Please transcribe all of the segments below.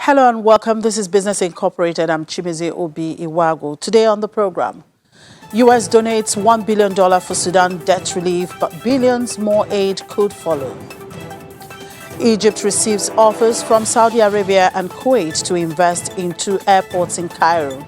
Hello and welcome. This is Business Incorporated. I'm Chimizi Obi Iwago. Today on the program, U.S. donates $1 billion for Sudan debt relief, but billions more aid could follow. Egypt receives offers from Saudi Arabia and Kuwait to invest in 2 airports in Cairo.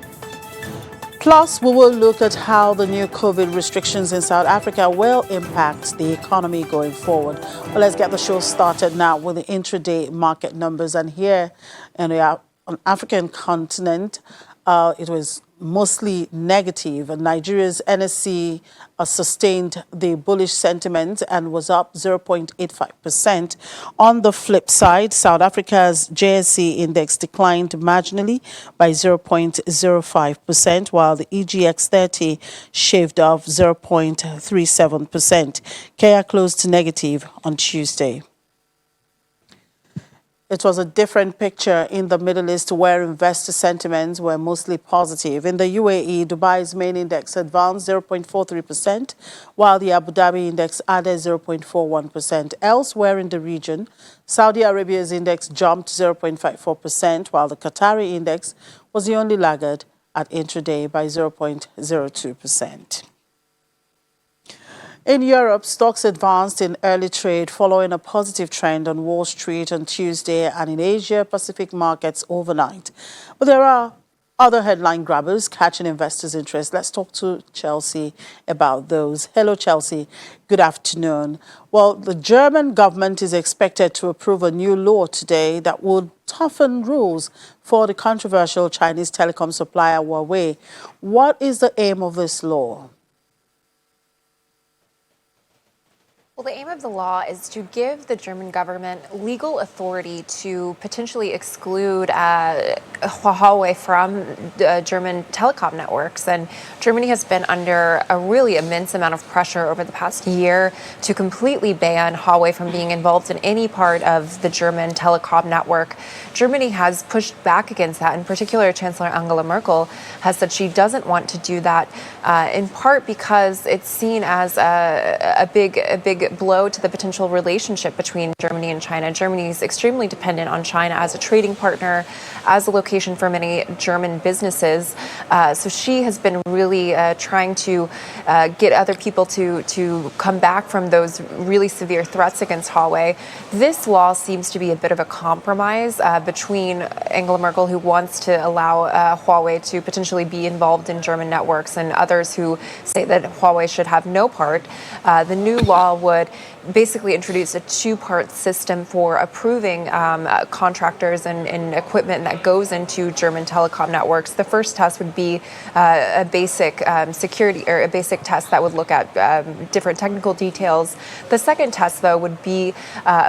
Plus, we will look at how the new COVID restrictions in South Africa will impact the economy going forward. Well, let's get the show started now with the intraday market numbers. And here on the African continent, it was mostly negative. Nigeria's NSE sustained the bullish sentiment and was up 0.85%. On the flip side, South Africa's JSE index declined marginally by 0.05%, while the EGX 30 shaved off 0.37%. Kenya closed negative on Tuesday. It was a different picture in the Middle East, where investor sentiments were mostly positive. In the UAE, Dubai's main index advanced 0.43%, while the Abu Dhabi index added 0.41%. Elsewhere in the region, Saudi Arabia's index jumped 0.54%, while the Qatari index was the only laggard at intraday by 0.02%. In Europe, stocks advanced in early trade following a positive trend on Wall Street on Tuesday and in Asia-Pacific markets overnight. But there are other headline grabbers catching investors' interest. Let's talk to Chelsea about those. Hello, Chelsea. Good afternoon. Well, the German government is expected to approve a new law today that would toughen rules for the controversial Chinese telecom supplier Huawei. What is the aim of this law? Well, the aim of the law is to give the German government legal authority to potentially exclude Huawei from German telecom networks. And Germany has been under a really immense amount of pressure over the past year to completely ban Huawei from being involved in any part of the German telecom network. Germany has pushed back against that. In particular, Chancellor Angela Merkel has said she doesn't want to do that, in part because it's seen as a big blow to the potential relationship between Germany and China. Germany is extremely dependent on China as a trading partner, as a location for many German businesses. So she has been really trying to get other people to come back from those really severe threats against Huawei. This law seems to be a bit of a compromise between Angela Merkel, who wants to allow Huawei to potentially be involved in German networks, and others who say that Huawei should have no part. The new law would basically introduce a 2-part system for approving contractors and equipment that goes into German telecom networks. The first test would be a basic security, or a basic test that would look at different technical details. The second test, though, would be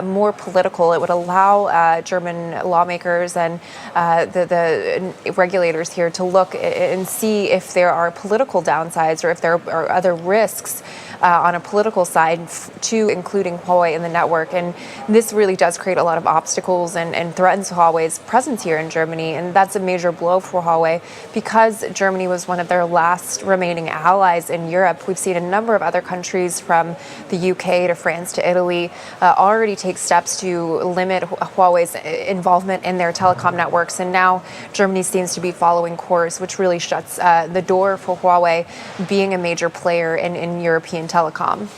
more political. It would allow German lawmakers and the regulators here to look and see if there are political downsides or if there are other risks on a political side to including Huawei in the network. And this really does create a lot of obstacles and threatens Huawei's presence here in Germany. And that's a major blow for Huawei because Germany was one of their last remaining allies in Europe. We've seen a number of other countries, from the UK to France to Italy, already take steps to limit Huawei's involvement in their telecom networks. And now Germany seems to be following course, which really shuts the door for Huawei being a major player in European telecom.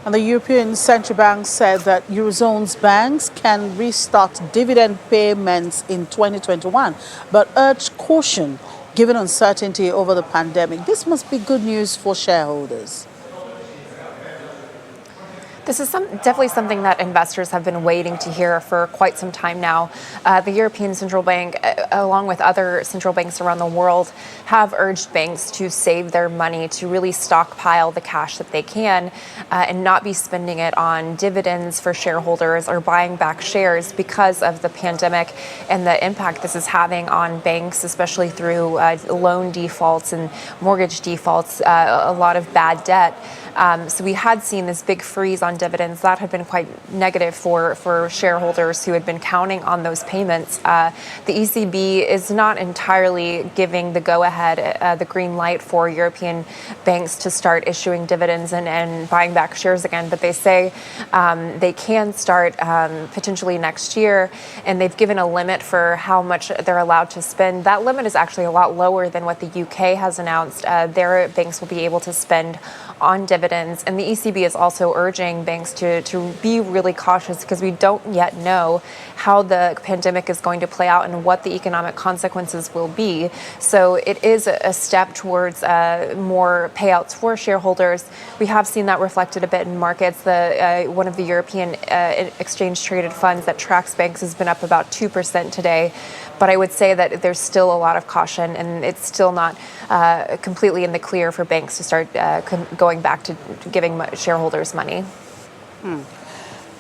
And the European Central Bank said that Eurozone's banks can restart dividend payments in 2021, but urged caution given uncertainty over the pandemic. This must be good news for shareholders. This is definitely something that investors have been waiting to hear for quite some time now. The European Central Bank, along with other central banks around the world, have urged banks to save their money, to really stockpile the cash that they can, and not be spending it on dividends for shareholders or buying back shares because of the pandemic and the impact this is having on banks, especially through loan defaults and mortgage defaults, a lot of bad debt. So we had seen this big freeze on dividends. That had been quite negative for shareholders who had been counting on those payments. The ECB is not entirely giving the go-ahead, the green light for European banks to start issuing dividends and buying back shares again, but they say they can start potentially next year, and they've given a limit for how much they're allowed to spend. That limit is actually a lot lower than what the UK has announced. Their banks will be able to spend on dividends, and the ECB is also urging banks to be really cautious because we don't yet know how the pandemic is going to play out and what the economic consequences will be. So it is a step towards more payouts for shareholders. We have seen that reflected a bit in markets. One of the European exchange-traded funds that tracks banks has been up about 2% today. But I would say that there's still a lot of caution, and it's still not completely in the clear for banks to start going back to giving shareholders money.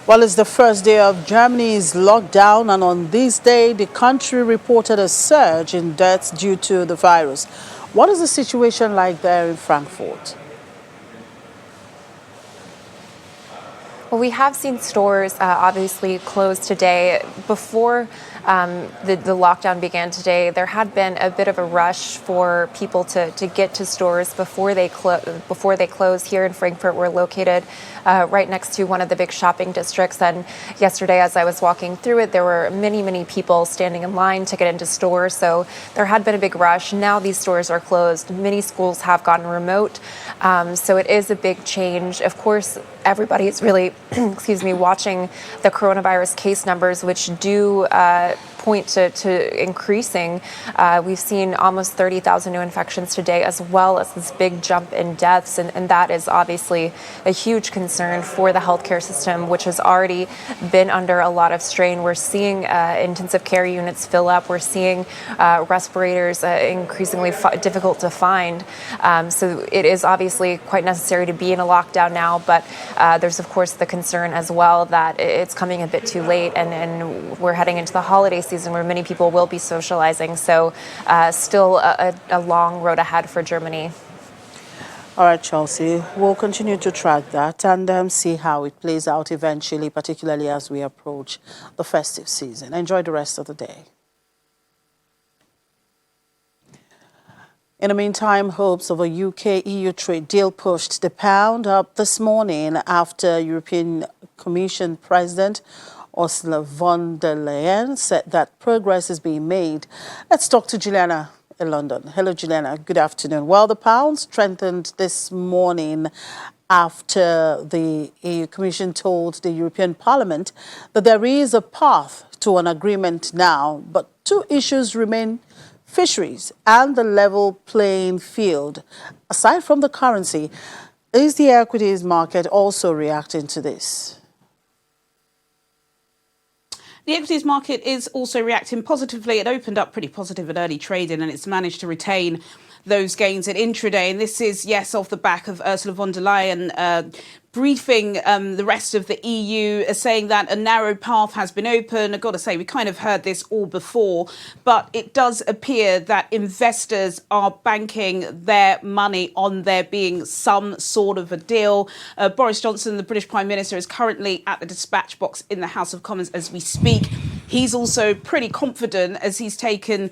Well, it's the first day of Germany's lockdown, and on this day, the country reported a surge in deaths due to the virus. What is the situation like there in Frankfurt? Well, we have seen stores obviously closed today. Before the lockdown began today, there had been a bit of a rush for people to get to stores before they close. Here in Frankfurt, we're located right next to one of the big shopping districts. And yesterday, as I was walking through it, there were many people standing in line to get into stores. So there had been a big rush. Now these stores are closed. Many schools have gone remote. So it is a big change. Of course, everybody is really, watching the coronavirus case numbers, which do point to increasing. We've seen almost 30,000 new infections today, as well as this big jump in deaths. And that is obviously a huge concern for the healthcare system, which has already been under a lot of strain. We're seeing intensive care units fill up. We're seeing respirators increasingly difficult to find. So it is obviously quite necessary to be in a lockdown now, but there's of course the concern as well that it's coming a bit too late, and we're heading into the holiday season where many people will be socializing. So still a long road ahead for Germany. All right, Chelsea, we'll continue to track that and see how it plays out eventually, particularly as we approach the festive season. Enjoy the rest of the day. In the meantime, hopes of a UK-EU trade deal pushed the pound up this morning after European Commission President Ursula von der Leyen said that progress is being made. Let's talk to Juliana in London. Hello, Juliana. Good afternoon. Well, the pound strengthened this morning after the EU Commission told the European Parliament that there is a path to an agreement now, but two issues remain: fisheries and the level playing field. Aside from the currency, is the equities market also reacting to this? The equities market is also reacting positively. It opened up pretty positive at early trading, and it's managed to retain those gains at intraday. And this is, yes, off the back of Ursula von der Leyen briefing the rest of the EU, saying that a narrow path has been open. I've got to say, we kind of heard this all before, but it does appear that investors are banking their money on there being some sort of a deal. Boris Johnson, the British Prime Minister, is currently at the dispatch box in the House of Commons as we speak. He's also pretty confident as he's taken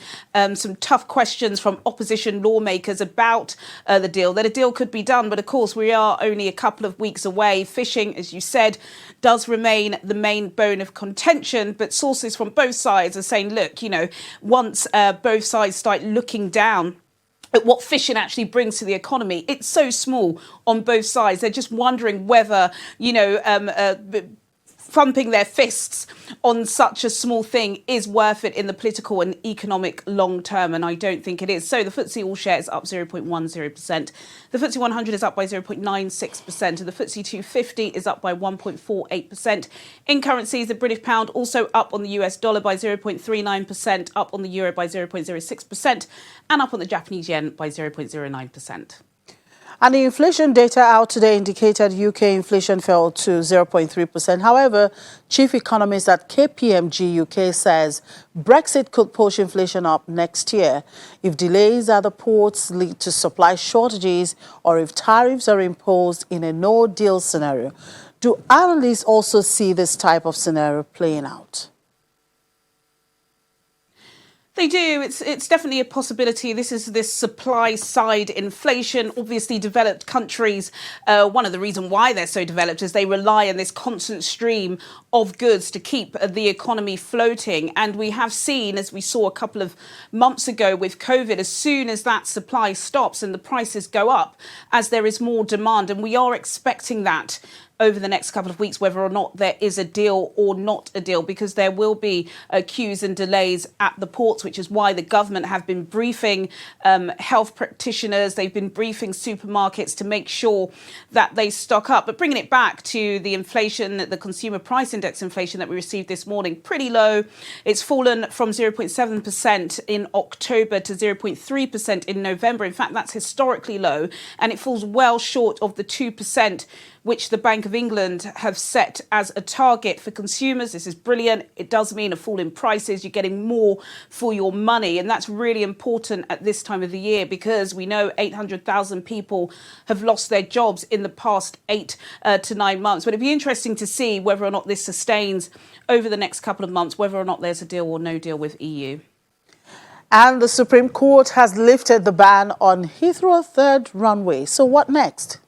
some tough questions from opposition lawmakers about the deal, that a deal could be done. But of course, we are only a couple of weeks away. Fishing, as you said, does remain the main bone of contention. But sources from both sides are saying, look, once both sides start looking down at what fishing actually brings to the economy, it's so small on both sides. They're just wondering whether, thumping their fists on such a small thing is worth it in the political and economic long term, and I don't think it is. So the FTSE All Share is up 0.10%. The FTSE 100 is up by 0.96%, and the FTSE 250 is up by 1.48%. In currencies, the British pound also up on the US dollar by 0.39%, up on the euro by 0.06%, and up on the Japanese yen by 0.09%. And the inflation data out today indicated UK inflation fell to 0.3%. However, chief economist at KPMG UK says Brexit could push inflation up next year if delays at the ports lead to supply shortages or if tariffs are imposed in a no-deal scenario. Do analysts also see this type of scenario playing out? They do. It's definitely a possibility. This is this supply side inflation. Obviously, developed countries, one of the reasons why they're so developed is they rely on this constant stream of goods to keep the economy floating. And we have seen, as we saw a couple of months ago with COVID, as soon as that supply stops and the prices go up, as there is more demand. And we are expecting that over the next couple of weeks, whether or not there is a deal or not a deal, because there will be queues and delays at the ports, which is why the government have been briefing health practitioners. They've been briefing supermarkets to make sure that they stock up. But bringing it back to the inflation, the consumer price index inflation that we received this morning, pretty low. It's fallen from 0.7% in October to 0.3% in November. In fact, that's historically low, and it falls well short of the 2% which the Bank of England have set as a target for consumers. This is brilliant. It does mean a fall in prices. You're getting more for your money. And that's really important at this time of the year because we know 800,000 people have lost their jobs in the past 8 to 9 months. But it'd be interesting to see whether or not this sustains over the next couple of months, whether or not there's a deal or no deal with EU. And the Supreme Court has lifted the ban on Heathrow third runway. So what next?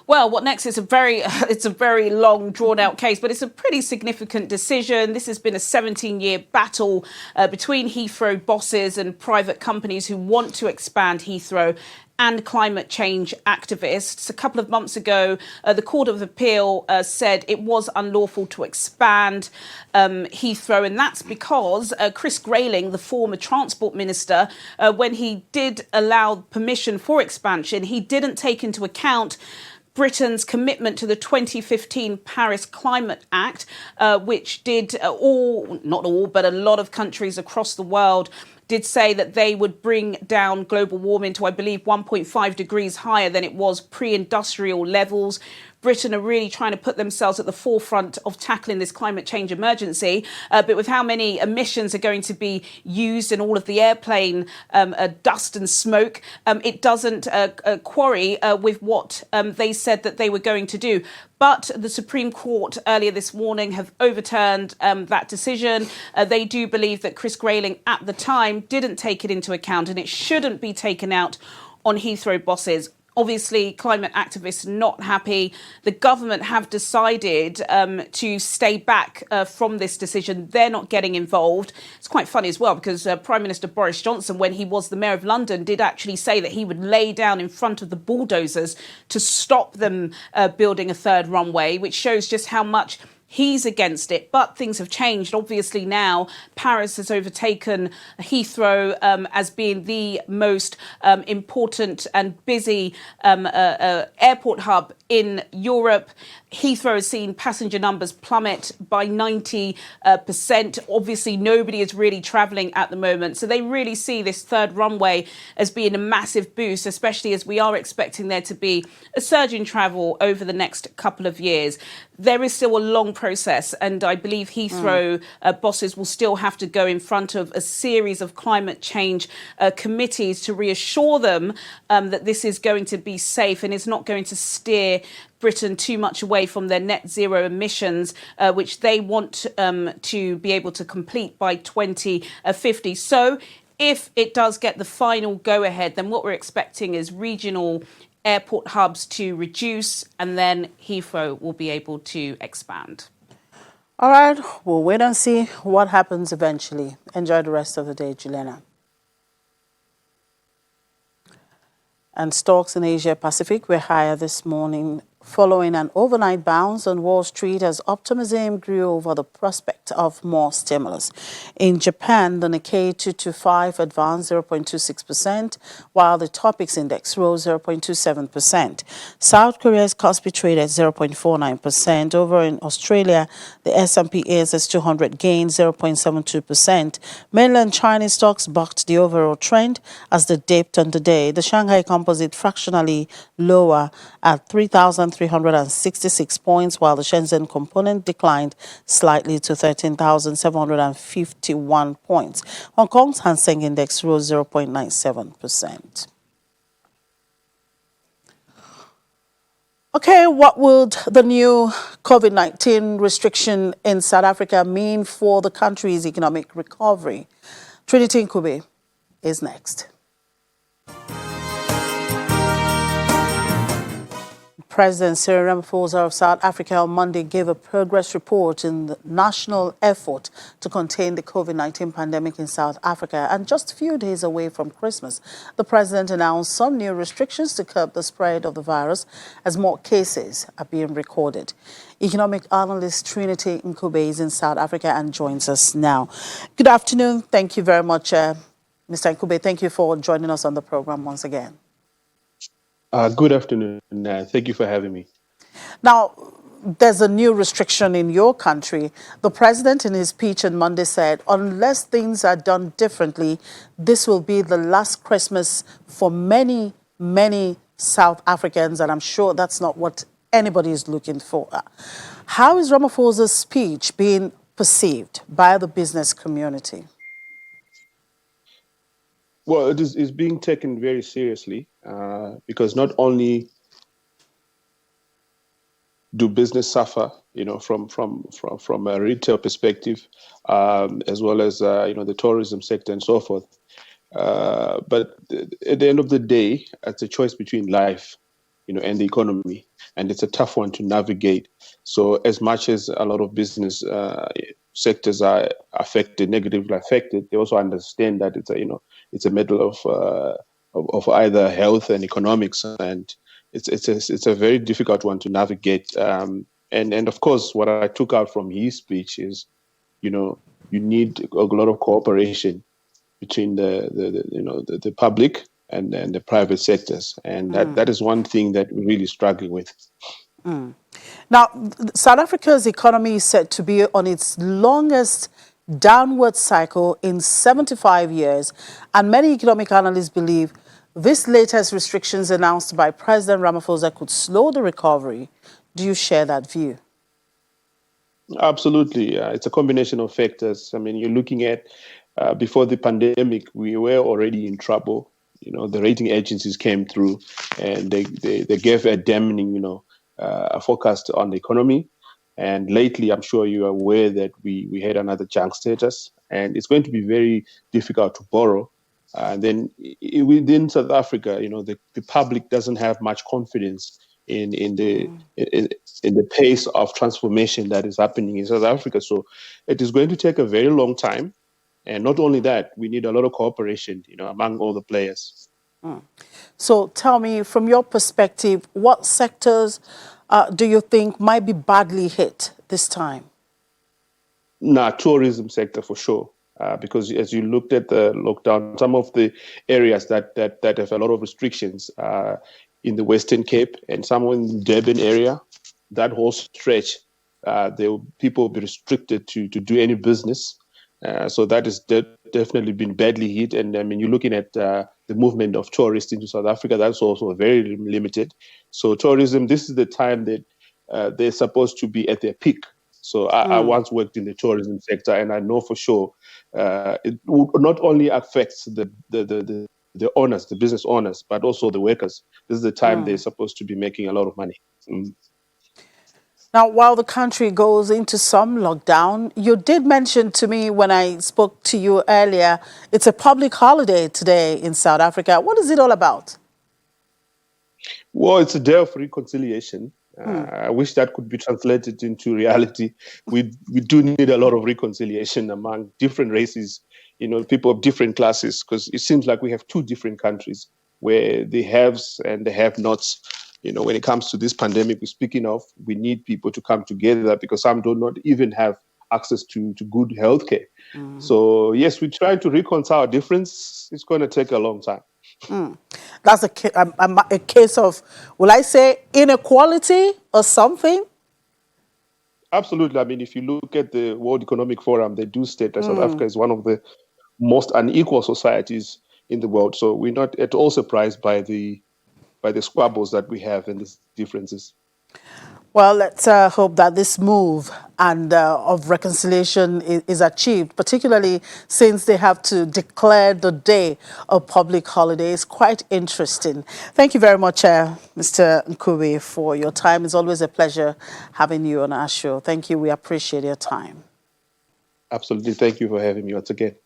Well, what next is it's a very long, drawn-out case, but it's a pretty significant decision. This has been a 17-year battle between Heathrow bosses and private companies who want to expand Heathrow and climate change activists. A couple of months ago, the Court of Appeal said it was unlawful to expand Heathrow, and that's because Chris Grayling, the former Transport Minister, when he did allow permission for expansion, he didn't take into account Britain's commitment to the 2015 Paris Climate Act, which did not all, but a lot of countries across the world did say that they would bring down global warming to, I believe, 1.5 degrees higher than it was pre-industrial levels. Britain are really trying to put themselves at the forefront of tackling this climate change emergency. But with how many emissions are going to be used and all of the airplane dust and smoke, it doesn't quarry with what they said that they were going to do. But the Supreme Court earlier this morning have overturned that decision. They do believe that Chris Grayling at the time didn't take it into account, and it shouldn't be taken out on Heathrow bosses. Obviously, climate activists not happy. The government have decided to stay back from this decision. They're not getting involved. It's quite funny as well because Prime Minister Boris Johnson, when he was the Mayor of London, did actually say that he would lay down in front of the bulldozers to stop them building a third runway, which shows just how much he's against it. But things have changed. Obviously now Paris has overtaken Heathrow as being the most important and busy airport hub in Europe. Heathrow has seen passenger numbers plummet by 90%. Obviously, nobody is really travelling at the moment. So they really see this third runway as being a massive boost, especially as we are expecting there to be a surge in travel over the next couple of years. There is still a long process, and I believe Heathrow bosses will still have to go in front of a series of climate change committees to reassure them that this is going to be safe and is not going to steer Britain too much away from their net zero emissions, which they want to be able to complete by 2050. So if it does get the final go ahead, then what we're expecting is regional airport hubs to reduce, and then Heathrow will be able to expand. All right, we'll wait and see what happens eventually. Enjoy the rest of the day, Juliana. And stocks in Asia Pacific were higher this morning following an overnight bounce on Wall Street as optimism grew over the prospect of more stimulus. In Japan, the Nikkei 225 advanced 0.26%, while the Topix index rose 0.27%. South Korea's Kospi traded 0.49%. Over in Australia, the S&P ASX 200 gained 0.72%. Mainland Chinese stocks bucked the overall trend as they dipped on the day. The Shanghai Composite fractionally lower at 3,366 points, while the Shenzhen Component declined slightly to 13,751 points. Hong Kong's Hang Seng Index rose 0.97%. Okay, what would the new COVID-19 restriction in South Africa mean for the country's economic recovery? Trinity Nkube is next. President Cyril Ramaphosa of South Africa on Monday gave a progress report in the national effort to contain the COVID-19 pandemic in South Africa. And just a few days away from Christmas, the president announced some new restrictions to curb the spread of the virus as more cases are being recorded. Economic analyst Trinity Nkube is in South Africa and joins us now. Good afternoon. Thank you very much, Mr. Nkube. Thank you for joining us on the program once again. Good afternoon. Thank you for having me. Now, there's a new restriction in your country. The president in his speech on Monday said, unless things are done differently, this will be the last Christmas for many, many South Africans, and I'm sure that's not what anybody is looking for. How is Ramaphosa's speech being perceived by the business community? Well, it is being taken very seriously because not only do business suffer, from a retail perspective, as well as the tourism sector and so forth. But at the end of the day, it's a choice between life, and the economy, and it's a tough one to navigate. So, as much as a lot of business sectors are negatively affected, they also understand that it's a matter of either health and economics, and it's a very difficult one to navigate. And of course, what I took out from his speech is, you need a lot of cooperation between the public and the private sectors, and that is one thing that we're really struggling with. Now, South Africa's economy is said to be on its longest downward cycle in 75 years, and many economic analysts believe this latest restrictions announced by President Ramaphosa could slow the recovery. Do you share that view? Absolutely. It's a combination of factors. I mean, you're looking at before the pandemic, we were already in trouble. The rating agencies came through and they gave a damning, a forecast on the economy. And lately, I'm sure you are aware that we had another junk status, and it's going to be very difficult to borrow. And then within South Africa, the public doesn't have much confidence in the pace of transformation that is happening in South Africa. So it is going to take a very long time. And not only that, we need a lot of cooperation, among all the players. So tell me, from your perspective, what sectors do you think might be badly hit this time? Tourism sector for sure. Because as you looked at the lockdown, some of the areas that have a lot of restrictions in the Western Cape and some in the Durban area, that whole stretch, people will be restricted to do any business. So that has definitely been badly hit. And I mean, you're looking at the movement of tourists into South Africa, that's also very limited. So tourism, this is the time that they're supposed to be at their peak. So I once worked in the tourism sector, and I know for sure it not only affects the owners, the business owners, but also the workers. This is the time they're supposed to be making a lot of money. Now, while the country goes into some lockdown, you did mention to me when I spoke to you earlier, it's a public holiday today in South Africa. What is it all about? Well, it's a day of reconciliation. I wish that could be translated into reality. We do need a lot of reconciliation among different races, people of different classes, because it seems like we have two different countries where the haves and the have-nots. When it comes to this pandemic we're speaking of, we need people to come together because some do not even have access to good healthcare. So yes, we try to reconcile difference. It's going to take a long time. That's a case of, will I say, inequality or something? Absolutely. I mean, if you look at the World Economic Forum, they do state that South Africa is one of the most unequal societies in the world. So we're not at all surprised by the squabbles that we have and these differences. Well, let's hope that this move and of reconciliation is achieved, particularly since they have to declare the day of public holiday. It's quite interesting. Thank you very much, Mr. Nkube, for your time. It's always a pleasure having you on our show. Thank you. We appreciate your time. Absolutely. Thank you for having me once again.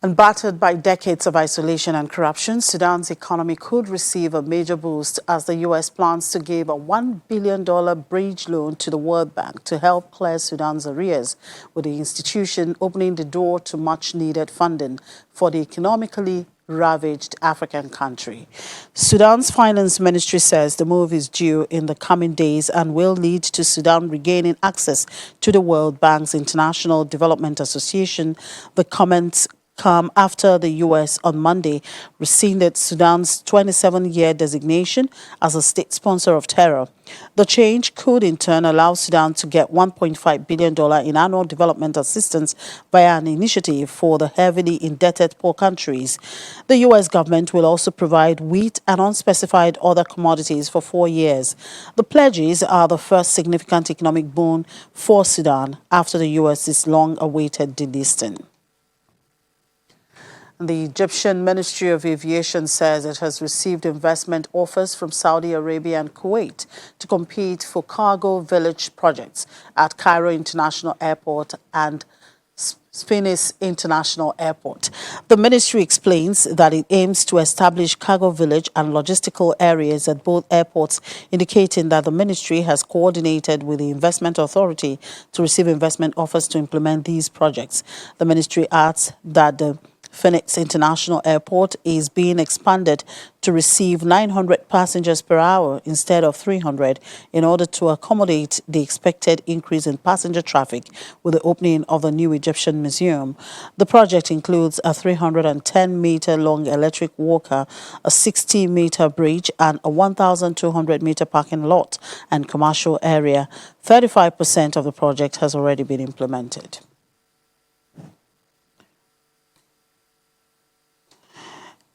And battered by decades of isolation and corruption, Sudan's economy could receive a major boost as the U.S. plans to give a $1 billion bridge loan to the World Bank to help clear Sudan's arrears, with the institution opening the door to much-needed funding for the economically ravaged African country. Sudan's finance ministry says the move is due in the coming days and will lead to Sudan regaining access to the World Bank's International Development Association. The comments come after the U.S. on Monday rescinded Sudan's 27-year designation as a state sponsor of terror. The change could in turn allow Sudan to get $1.5 billion in annual development assistance via an initiative for the heavily indebted poor countries. The U.S. government will also provide wheat and unspecified other commodities for 4 years. The pledges are the first significant economic boon for Sudan after the U.S.'s long-awaited delisting. The Egyptian Ministry of Aviation says it has received investment offers from Saudi Arabia and Kuwait to compete for cargo village projects at Cairo International Airport and Sphinx International Airport. The ministry explains that it aims to establish cargo village and logistical areas at both airports, indicating that the ministry has coordinated with the Investment Authority to receive investment offers to implement these projects. The ministry adds that the Phoenix International Airport is being expanded to receive 900 passengers per hour instead of 300 in order to accommodate the expected increase in passenger traffic with the opening of the new Egyptian Museum. The project includes a 310-meter long electric walker, a 60-meter bridge, and a 1,200-meter parking lot and commercial area. 35% of the project has already been implemented.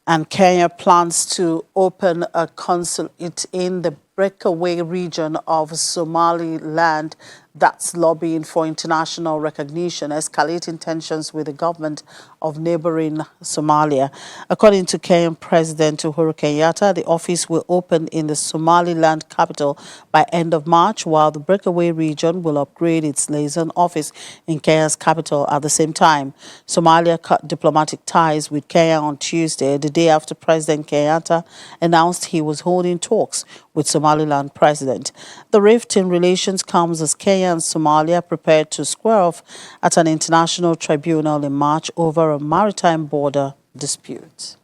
And Kenya plans to open a consulate in the breakaway region of Somaliland that's lobbying for international recognition, escalating tensions with the government of neighboring Somalia. According to Kenyan President Uhuru Kenyatta, the office will open in the Somaliland capital by end of March, while the breakaway region will upgrade its liaison office in Kenya's capital at the same time. Somalia cut diplomatic ties with Kenya on Tuesday, the day after President Kenyatta announced he was holding talks with Somaliland president. The rift in relations comes as Kenya and Somalia prepared to square off at an international tribunal in March over a maritime border dispute.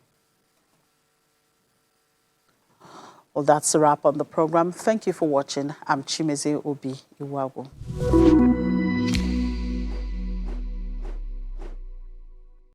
Well, that's a wrap on the program. Thank you for watching. I'm Chimezie Obi Iwago.